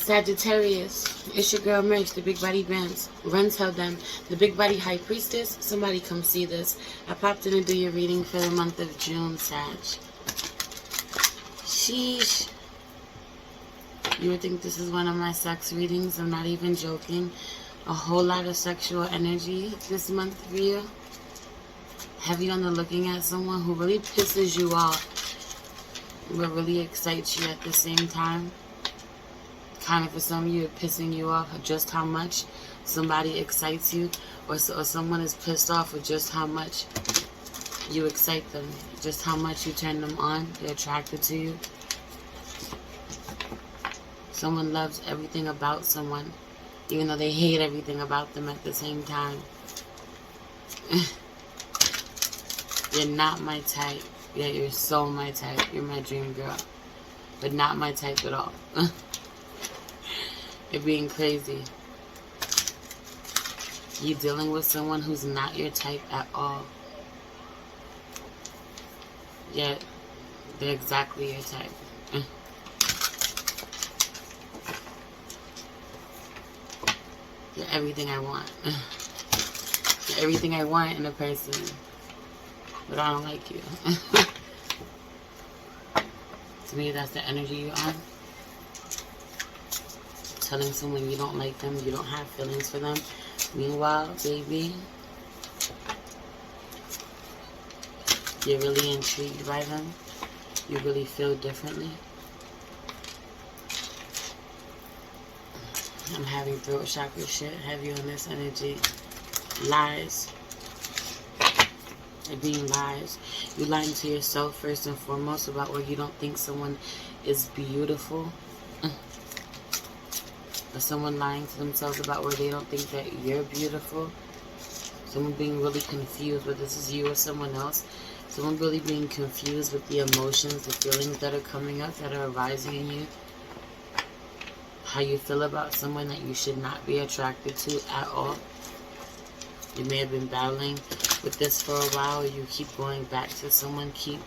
Sagittarius, it's your girl Merch, the Big Body Bands. Run tell them, the Big Body High Priestess, somebody come see this. I popped in to do your reading for the month of June, Sag. Sheesh. You would think this is one of my sex readings. I'm not even joking. A whole lot of sexual energy this month for you. Heavy on the looking at someone who really pisses you off, but really excites you at the same time. Kind of for some of you, pissing you off just how much somebody excites you, or someone is pissed off with just how much you excite them, just how much you turn them on, they're attracted to you. Someone loves everything about someone, even though they hate everything about them at the same time. You're not my type. Yeah, you're so my type. You're my dream girl. But not my type at all. You're being crazy. You're dealing with someone who's not your type at all. Yet, they're exactly your type. You're everything I want. You're everything I want in a person. But I don't like you. To me, that's the energy you're on. Telling someone you don't like them, you don't have feelings for them. Meanwhile, baby, you're really intrigued by them. You really feel differently. I'm having throat chakra shit heavy on this energy. Lies. It being lies. You're lying to yourself first and foremost about where you don't think someone is beautiful. Or someone lying to themselves about where they don't think that you're beautiful. Someone being really confused whether this is you or someone else. Someone really being confused with the emotions, the feelings that are coming up, that are arising in you. How you feel about someone that you should not be attracted to at all. You may have been battling with this for a while, or you keep going back to someone, keep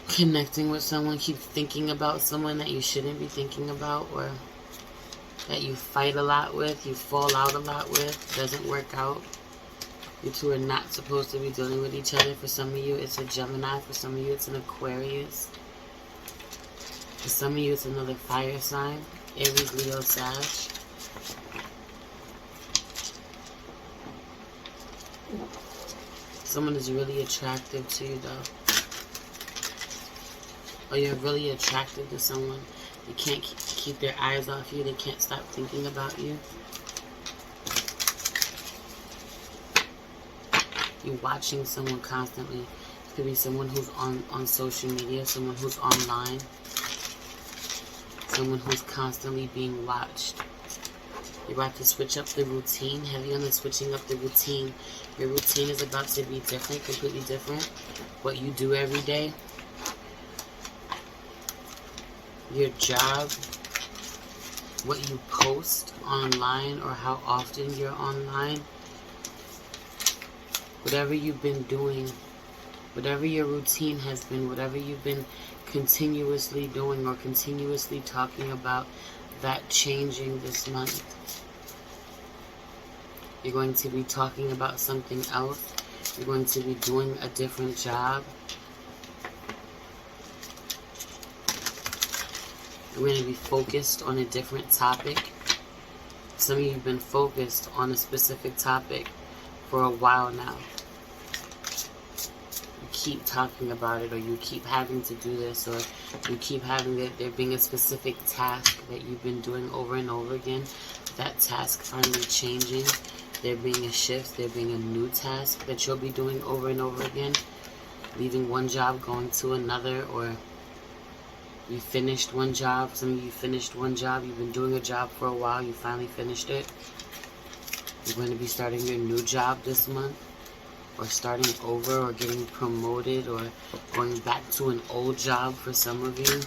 connecting with someone, keep thinking about someone that you shouldn't be thinking about, or that you fight a lot with, you fall out a lot with, doesn't work out. You two are not supposed to be dealing with each other. For some of you, it's a Gemini. For some of you, it's an Aquarius. For some of you, it's another fire sign. Aries, Leo, Sag. Someone is really attractive to you, though. Or you're really attracted to someone. They can't keep their eyes off you. They can't stop thinking about you. You're watching someone constantly. It could be someone who's on social media, someone who's online, someone who's constantly being watched. You're about to switch up the routine. Heavy on the switching up the routine. Your routine is about to be different, completely different. What you do every day. Your job. What you post online or how often you're online. Whatever you've been doing. Whatever your routine has been. Whatever you've been continuously doing or continuously talking about. That changing this month. You're going to be talking about something else. You're going to be doing a different job. You're going to be focused on a different topic. Some of you have been focused on a specific topic for a while now. You keep talking about it, or you keep having to do this, or you keep having there being a specific task that you've been doing over and over again. That task finally changing. There being a shift, there being a new task that you'll be doing over and over again. Leaving one job, going to another, or you finished one job. Some of you finished one job. You've been doing a job for a while. You finally finished it. You're going to be starting your new job this month, or starting over, or getting promoted, or going back to an old job for some of you.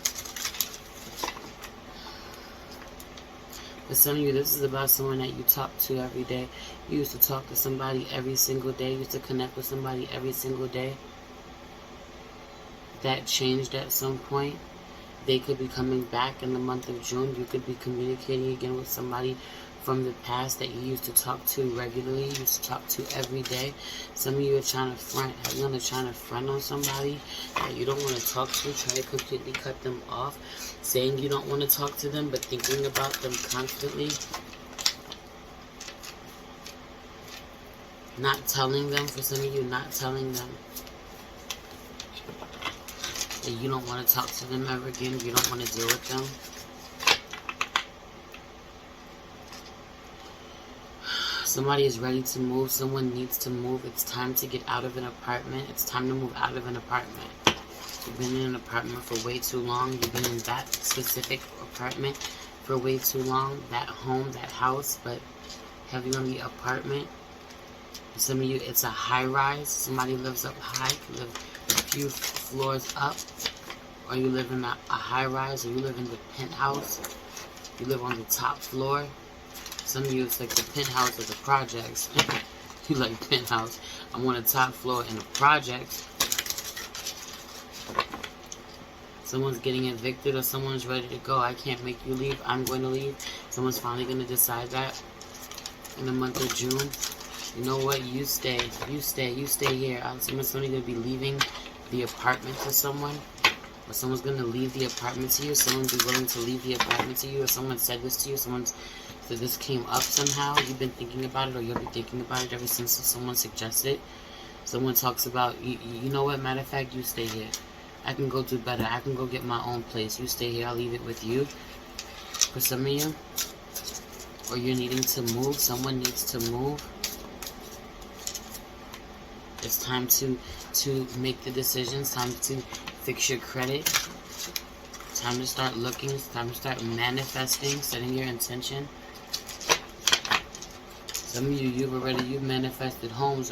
For some of you, this is about someone that you talk to every day. You used to talk to somebody every single day. You used to connect with somebody every single day. That changed at some point. They could be coming back in the month of June. You could be communicating again with somebody from the past that you used to talk to regularly, you used to talk to every day. Some of you are trying to front. You're trying to front on somebody that you don't want to talk to, try to completely cut them off, saying you don't want to talk to them, but thinking about them constantly. Not telling them, for some of you, not telling them that you don't want to talk to them ever again, you don't want to deal with them. Somebody is ready to move. Someone needs to move. It's time to get out of an apartment. It's time to move out of an apartment. You've been in an apartment for way too long. You've been in that specific apartment for way too long. That home, that house, but heavy on the apartment. For some of you, it's a high rise. Somebody lives up high, could live a few floors up. Or you live in a high rise, or you live in the penthouse. You live on the top floor. Some of you, it's like the penthouse of the projects. You like penthouse. I'm on the top floor in the projects. Someone's getting evicted or someone's ready to go. I can't make you leave. I'm going to leave. Someone's finally going to decide that in the month of June. You know what? You stay. You stay. You stay here. Someone's going to be leaving the apartment to someone. Or someone's going to leave the apartment to you. Someone be willing to leave the apartment to you. Or someone said this to you. So this came up somehow. You've been thinking about it, or you'll be thinking about it ever since someone suggested. Someone talks about, you know what, matter of fact, you stay here. I can go do better. I can go get my own place. You stay here. I'll leave it with you. For some of you. Or you're needing to move. Someone needs to move. It's time to make the decisions. Time to fix your credit. Time to start looking. It's time to start manifesting. Setting your intention. Some of you, you've manifested homes,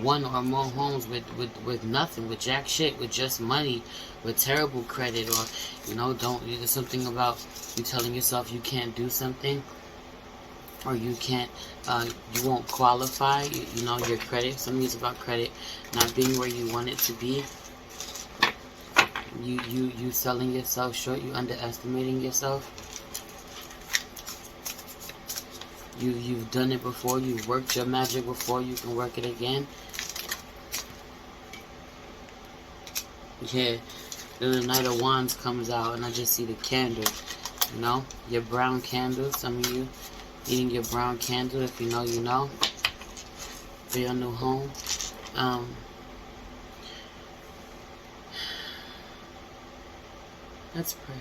one or more homes with nothing, with jack shit, with just money, with terrible credit, or, there's something about you telling yourself you can't do something, or you can't, you won't qualify, your credit. Some of you, it's about credit not being where you want it to be. You selling yourself short, you underestimating yourself. You've done it before. You've worked your magic before. You can work it again. Yeah, then the Knight of Wands comes out, and I just see the candle. Your brown candle. Some of you eating your brown candle. If you know, you know. For your new home. Let's pray.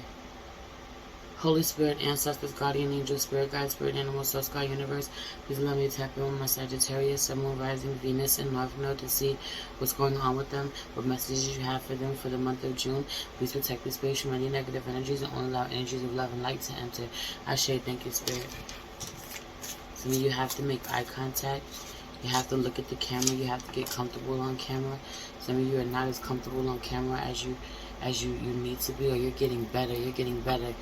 Holy Spirit, ancestors, guardian angel, spirit guide, spirit animal, source God, universe, please allow me to tap in with my Sagittarius, Sun, Moon, Rising, Venus, and North Node to see what's going on with them, what messages you have for them for the month of June. Please protect this space from any negative energies and only allow energies of love and light to enter. Ashe, thank you, Spirit. Some of you have to make eye contact. You have to look at the camera. You have to get comfortable on camera. Some of you are not as comfortable on camera as you need to be, or you're getting better. You're getting better.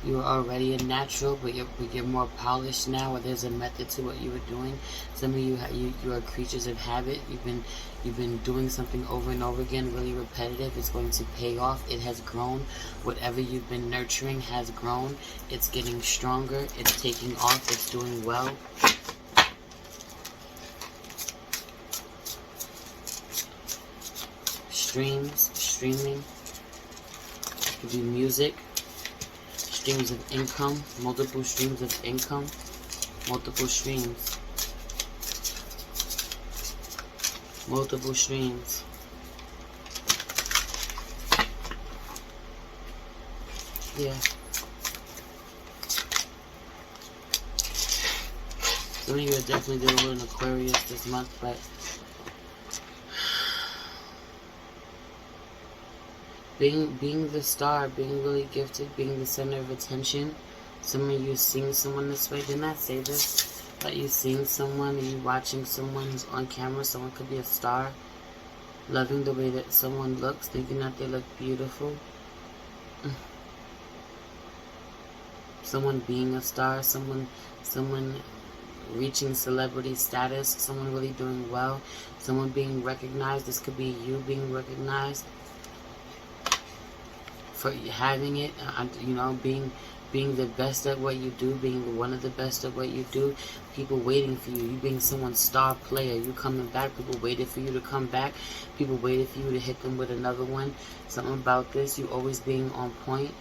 You were already a natural, but you're more polished now, or there's a method to what you were doing. Some of you are creatures of habit. You've been doing something over and over again, really repetitive. It's going to pay off. It has grown. Whatever you've been nurturing has grown. It's getting stronger. It's taking off. It's doing well. Streaming. It could be music. Streams of income, multiple streams of income, multiple streams. Yeah. Some of you are definitely dealing with an Aquarius this month, but being the star, being really gifted, being the center of attention. Some of you seeing someone this way. Didn't I say this? That you seeing someone, and you watching someone who's on camera. Someone could be a star. Loving the way that someone looks, thinking that they look beautiful. Someone being a star, someone reaching celebrity status, someone really doing well, someone being recognized. This could be you being recognized for having it, you know, being the best at what you do, being one of the best at what you do, people waiting for you, you being someone's star player, you coming back, people waited for you to come back, people waited for you to hit them with another one, something about this, you always being on point.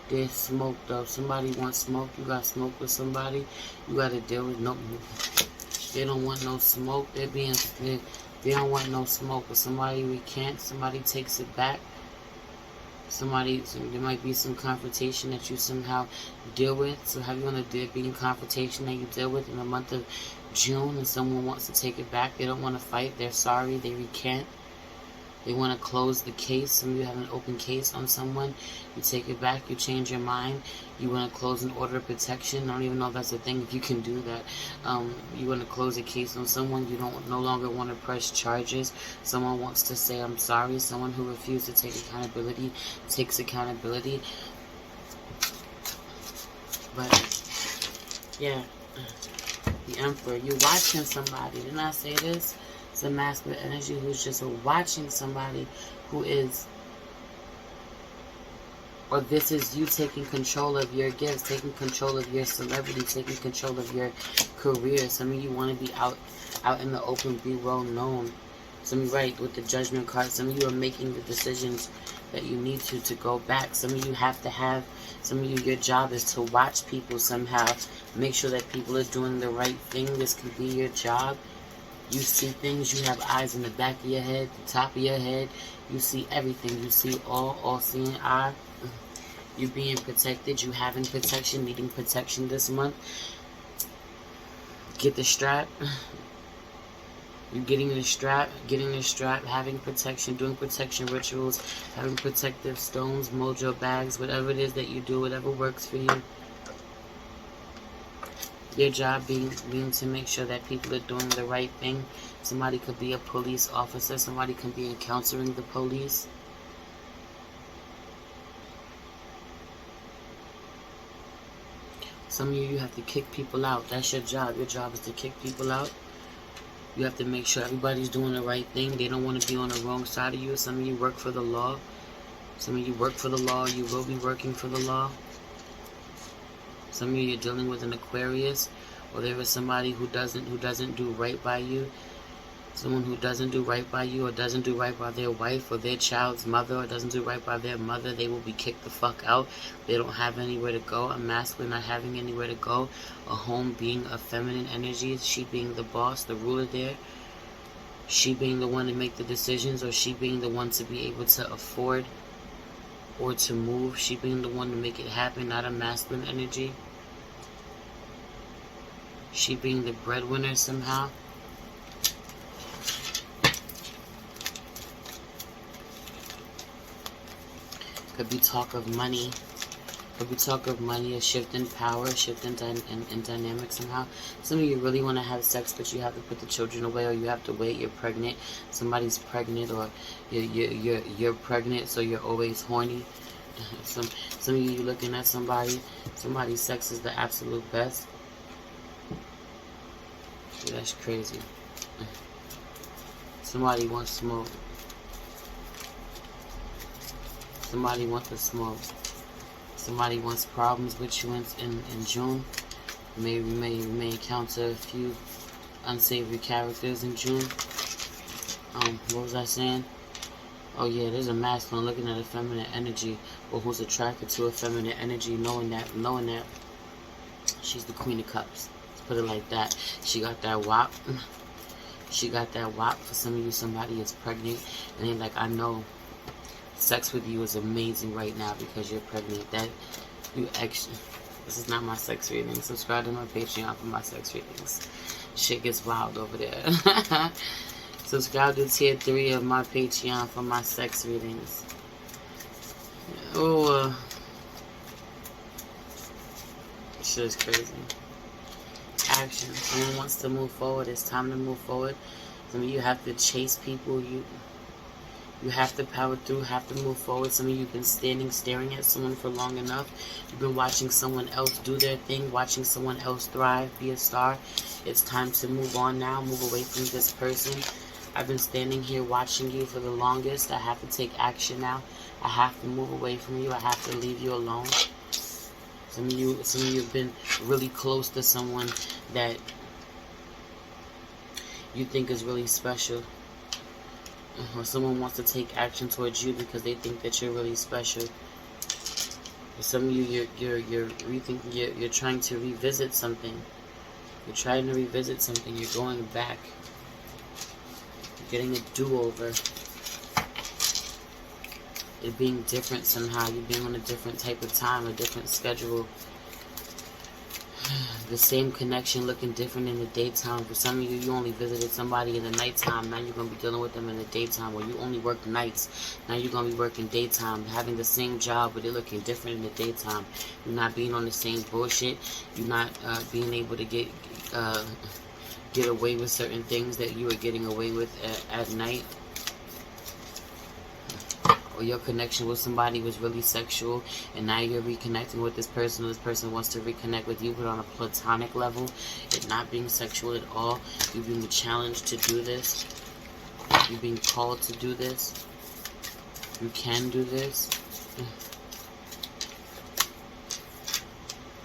There's smoke though, somebody wants smoke, you got smoke with somebody, you got to deal with no, they don't want no smoke, they don't want no smoke with somebody, recant, somebody takes it back. There might be some confrontation that you somehow deal with. So have you on a being confrontation that you deal with in the month of June, and someone wants to take it back. They don't want to fight. They're sorry. They recant. They want to close the case. Some of you have an open case on someone. You take it back. You change your mind. You want to close an order of protection. I don't even know if that's a thing, if you can do that. You want to close a case on someone. You don't no longer want to press charges. Someone wants to say, I'm sorry. Someone who refused to take accountability takes accountability. But, yeah. The Emperor. You're watching somebody. Didn't I say this? It's a masculine energy who's just watching somebody who is, or this is you taking control of your gifts, taking control of your celebrity, taking control of your career. Some of you want to be out in the open, be well known. Some of you, right, with the Judgment card, some of you are making the decisions that you need to go back. Some of you have to have, some of you, your job is to watch people somehow. Make sure that people are doing the right thing. This could be your job. You see things, you have eyes in the back of your head, the top of your head. You see everything. You see all-seeing eye. You're being protected. You having protection, needing protection this month. Get the strap. You're getting the strap, having protection, doing protection rituals, having protective stones, mojo bags, whatever it is that you do, whatever works for you. Your job being to make sure that people are doing the right thing. Somebody could be a police officer. Somebody could be encountering the police. Some of you have to kick people out. That's your job. Your job is to kick people out. You have to make sure everybody's doing the right thing. They don't want to be on the wrong side of you. Some of you work for the law. Some of you work for the law. You will be working for the law. Some of you are dealing with an Aquarius, or there is somebody who doesn't do right by you. Someone who doesn't do right by you, or doesn't do right by their wife or their child's mother, or doesn't do right by their mother. They will be kicked the fuck out. They don't have anywhere to go. A masculine not having anywhere to go. A home being a feminine energy. She being the boss, the ruler there. She being the one to make the decisions, or she being the one to be able to afford or to move. She being the one to make it happen, not a masculine energy. She being the breadwinner somehow. Could be talk of money. Could be talk of money, a shift in power, a shift in dynamic somehow. Some of you really want to have sex, but you have to put the children away, or you have to wait. You're pregnant. Somebody's pregnant, or you're pregnant, so you're always horny. Some of you looking at somebody. Somebody's sex is the absolute best. Yeah, that's crazy. Somebody wants smoke. Somebody wants the smoke. Somebody wants problems with you in June. We may encounter a few unsavory characters in June. What was I saying? Oh yeah, there's a masculine looking at a feminine energy, or who's attracted to a feminine energy, knowing that she's the Queen of Cups. Let's put it like that. She got that wop. She got that wop. For some of you, somebody is pregnant, and they're like, I know sex with you is amazing right now because you're pregnant. That you actually, this is not my sex reading. Subscribe to my Patreon for my sex readings. Shit gets wild over there. Subscribe to tier 3 of my Patreon for my sex readings. Oh, shit is crazy. Action. Someone wants to move forward. It's time to move forward. Some of you have to chase people. You have to power through, have to move forward. Some of you have been staring at someone for long enough. You've been watching someone else do their thing, watching someone else thrive, be a star. It's time to move on now, move away from this person. I've been standing here watching you for the longest. I have to take action now. I have to move away from you. I have to leave you alone. Some of you have been really close to someone that you think is really special. Or someone wants to take action towards you because they think that you're really special. For some of you, you're trying to revisit something. You're trying to revisit something. You're going back. You're getting a do-over. It being different somehow. You're being on a different type of time, a different schedule. The same connection looking different in the daytime. For some of you, you only visited somebody in the nighttime. Now you're going to be dealing with them in the daytime. Or you only work nights. Now you're going to be working daytime. Having the same job, but it looking different in the daytime. You're not being on the same bullshit. You're not being able to get away with certain things that you were getting away with at night. Or your connection with somebody was really sexual, and now you're reconnecting with this person. This person wants to reconnect with you, but on a platonic level. It not being sexual at all. You're being challenged to do this. You're being called to do this. You can do this.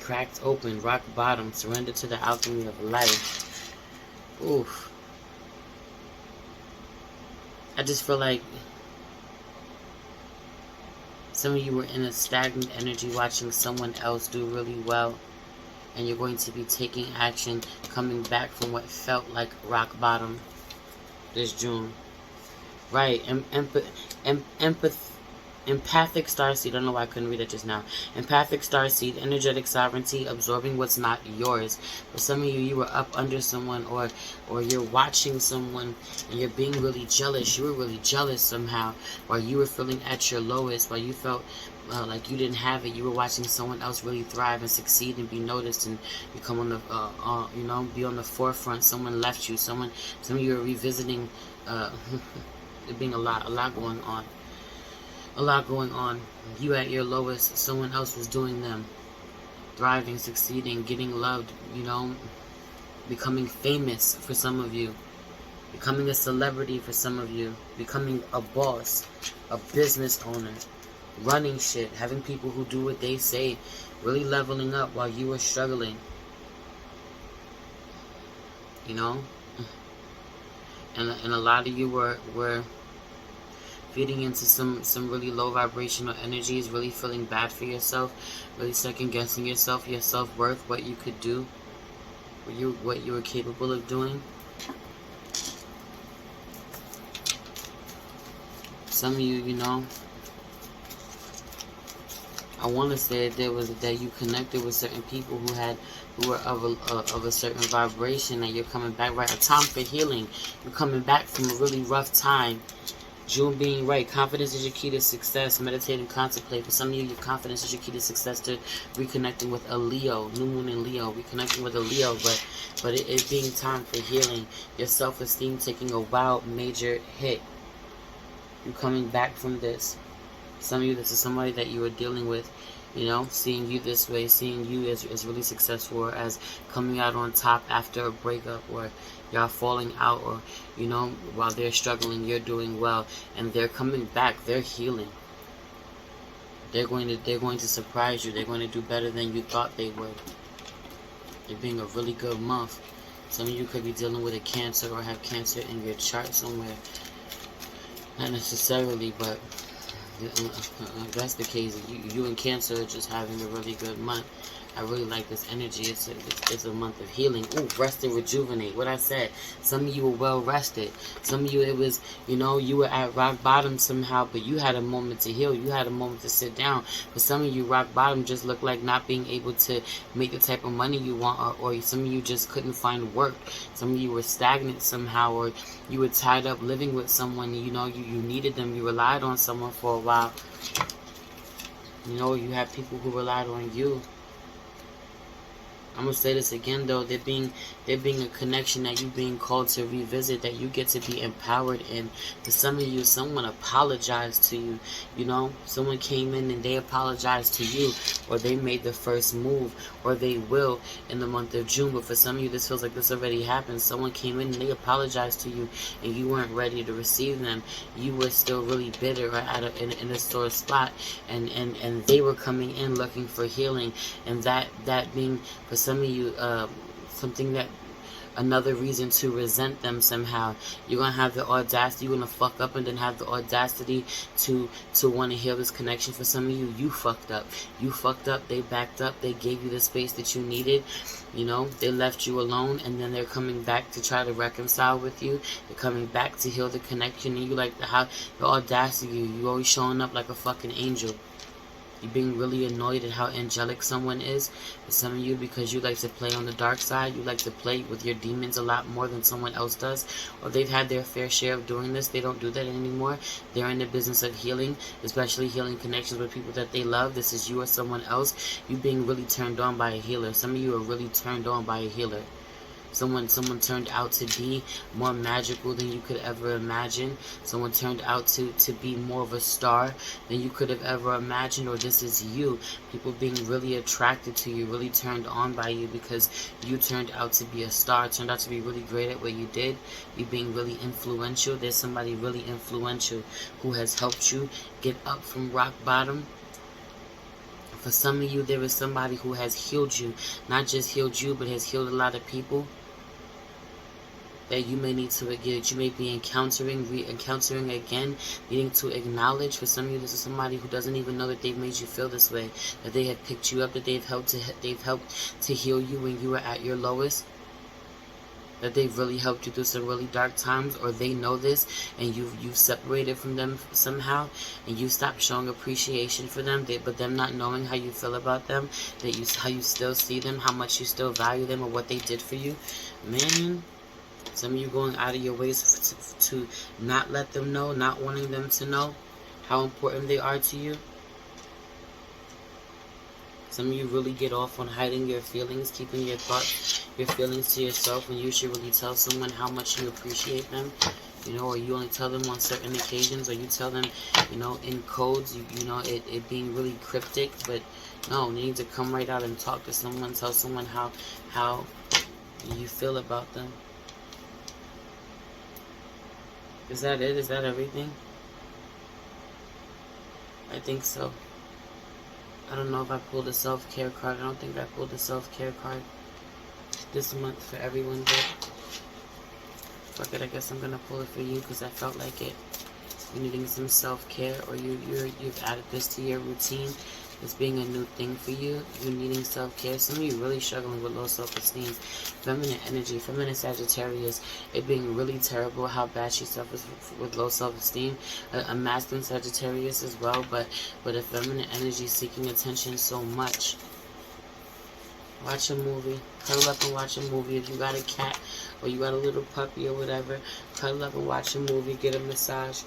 Cracked open, rock bottom, surrender to the alchemy of life. Oof. I just feel like some of you were in a stagnant energy watching someone else do really well. And you're going to be taking action, coming back from what felt like rock bottom this June. Right. Empathic starseed. I don't know why I couldn't read it just now. Empathic starseed, energetic sovereignty, absorbing what's not yours. For some of you, you were up under someone, or you're watching someone and you're being really jealous. You were really jealous somehow, while you were feeling at your lowest, while you felt like you didn't have it. You were watching someone else really thrive and succeed and be noticed and become on the be on the forefront. Someone left you. Some of you are revisiting. It being a lot going on. A lot going on. You at your lowest, someone else was doing them. Thriving, succeeding, getting loved, becoming famous for some of you. Becoming a celebrity for some of you. Becoming a boss, a business owner. Running shit, having people who do what they say. Really leveling up while you were struggling. And a lot of you were feeding into some really low vibrational energies, really feeling bad for yourself, really second guessing yourself, your self-worth, what you could do, what you were capable of doing. Some of you, I want to say that you connected with certain people who were of a certain vibration, and you're coming back, right? A time for healing. You're coming back from a really rough time. June being right. Confidence is your key to success. Meditate and contemplate. For some of you, your confidence is your key to success, to reconnecting with a Leo. New moon in Leo. Reconnecting with a Leo. But it being time for healing. Your self-esteem taking a wild major hit. You coming back from this. Some of you, this is somebody that you were dealing with. Seeing you this way. Seeing you as really successful. Or as coming out on top after a breakup. Or y'all falling out, or while they're struggling, you're doing well, and they're coming back. They're healing. They're going to surprise you. They're going to do better than you thought they would. It being a really good month. Some of you could be dealing with a cancer or have cancer in your chart somewhere. Not necessarily, but if that's the case, you and Cancer are just having a really good month. I really like this energy. It's a month of healing. Ooh, rest and rejuvenate. What I said. Some of you were well rested. Some of you, it was, you were at rock bottom somehow, but you had a moment to heal. You had a moment to sit down. For some of you, rock bottom just looked like not being able to make the type of money you want, or some of you just couldn't find work. Some of you were stagnant somehow, or you were tied up living with someone. You needed them. You relied on someone for a while. You had people who relied on you. I'm gonna say this again though, there being a connection that you being called to revisit, that you get to be empowered in. For some of you, someone apologized to you, you know, someone came in and they apologized to you, or they made the first move, or they will in the month of June. But for some of you, this feels like this already happened. Someone came in and they apologized to you, and you weren't ready to receive them. You were still really bitter, or in a sore spot, and they were coming in looking for healing, and that being for some of you something that, another reason to resent them somehow. You're gonna have the audacity, you're gonna fuck up and then have the audacity to want to heal this connection. For some of you, you fucked up, they backed up, they gave you the space that you needed, you know, they left you alone, and then they're coming back to try to reconcile with you. They're coming back to heal the connection, and you like the audacity, you always showing up like a fucking angel. You're being really annoyed at how angelic someone is. For some of you, because you like to play on the dark side, you like to play with your demons a lot more than someone else does, or they've had their fair share of doing this. They don't do that anymore. They're in the business of healing, especially healing connections with people that they love. This is you or someone else. You being really turned on by a healer. Some of you are really turned on by a healer. Someone turned out to be more magical than you could ever imagine. Someone turned out to be more of a star than you could have ever imagined. Or this is you. People being really attracted to you, really turned on by you because you turned out to be a star, turned out to be really great at what you did. You being really influential. There's somebody really influential who has helped you get up from rock bottom. For some of you, there is somebody who has healed you. Not just healed you, but has healed a lot of people that you may need to get, you may be encountering again, needing to acknowledge. For some of you, this is somebody who doesn't even know that they've made you feel this way, that they have picked you up, that they've helped to heal you when you were at your lowest, that they've really helped you through some really dark times, or they know this and you've separated from them somehow, and you stopped showing appreciation for them, but them not knowing how you feel about them, how you still see them, how much you still value them, or what they did for you. Man, some of you going out of your ways to not let them know, not wanting them to know how important they are to you. Some of you really get off on hiding your feelings, keeping your thoughts, your feelings to yourself, when you should really tell someone how much you appreciate them. You know, or you only tell them on certain occasions, or you tell them, you know, in codes, you know, it being really cryptic. But no, you need to come right out and talk to someone, tell someone how you feel about them. Is that it? Is that everything? I think so. I don't know if I pulled a self-care card. I don't think I pulled a self-care card this month for everyone, but fuck it, I guess I'm gonna pull it for you because I felt like it. You're needing some self-care, or you've added this to your routine. It's being a new thing for you. You're needing self-care. Some of you really struggling with low self-esteem. Feminine energy, feminine Sagittarius, it being really terrible how bad she suffers with low self-esteem. A masculine Sagittarius as well, but a feminine energy seeking attention so much. Watch a movie. Cuddle up and watch a movie. If you got a cat or you got a little puppy or whatever, cuddle up and watch a movie. Get a massage.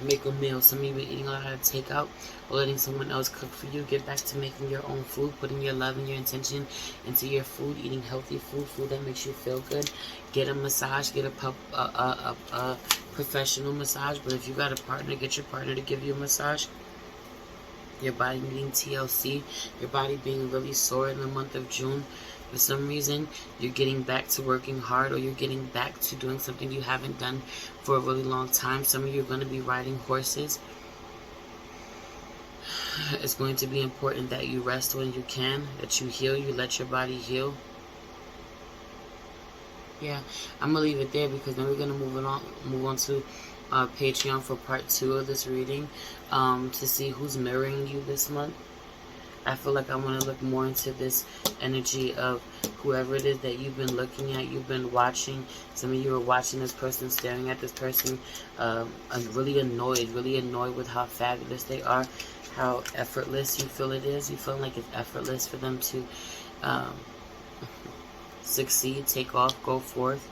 Make a meal. Some of you been eating a lot of takeout or letting someone else cook for you. Get back to making your own food, putting your love and your intention into your food, eating healthy food that makes you feel good. Get a massage. Get a professional massage. But if you got a partner, get your partner to give you a massage. Your body needing TLC. Your body being really sore in the month of June. For some reason, you're getting back to working hard, or you're getting back to doing something you haven't done for a really long time. Some of you are going to be riding horses. It's going to be important that you rest when you can, that you heal, you let your body heal. Yeah, I'm going to leave it there because then we're going to move on to Patreon for part 2 of this reading, to see who's mirroring you this month. I feel like I want to look more into this energy of whoever it is that you've been looking at, you've been watching. Some of you are watching this person, staring at this person, really annoyed with how fabulous they are, how effortless you feel it is. You feel like it's effortless for them to succeed, take off, go forth.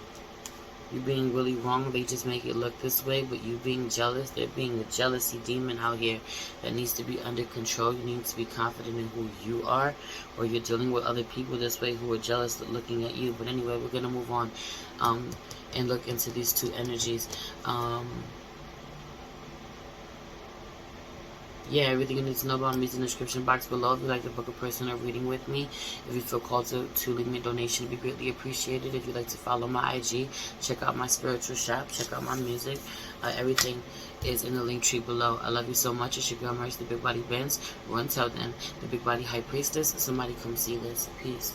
You being really wrong, they just make it look this way, but you being jealous, there being a jealousy demon out here that needs to be under control. You need to be confident in who you are, or you're dealing with other people this way who are jealous looking at you. But anyway, we're going to move on and look into these two energies. Yeah, everything you need to know about me is in the description box below. If you'd like to book a personal reading with me, if you feel called to leave me a donation, it'd be greatly appreciated. If you'd like to follow my IG, check out my spiritual shop, check out my music. Everything is in the link tree below. I love you so much. It's your girl, Mercy, the Big Body Benz. Until then, the Big Body High Priestess. Somebody come see this. Peace.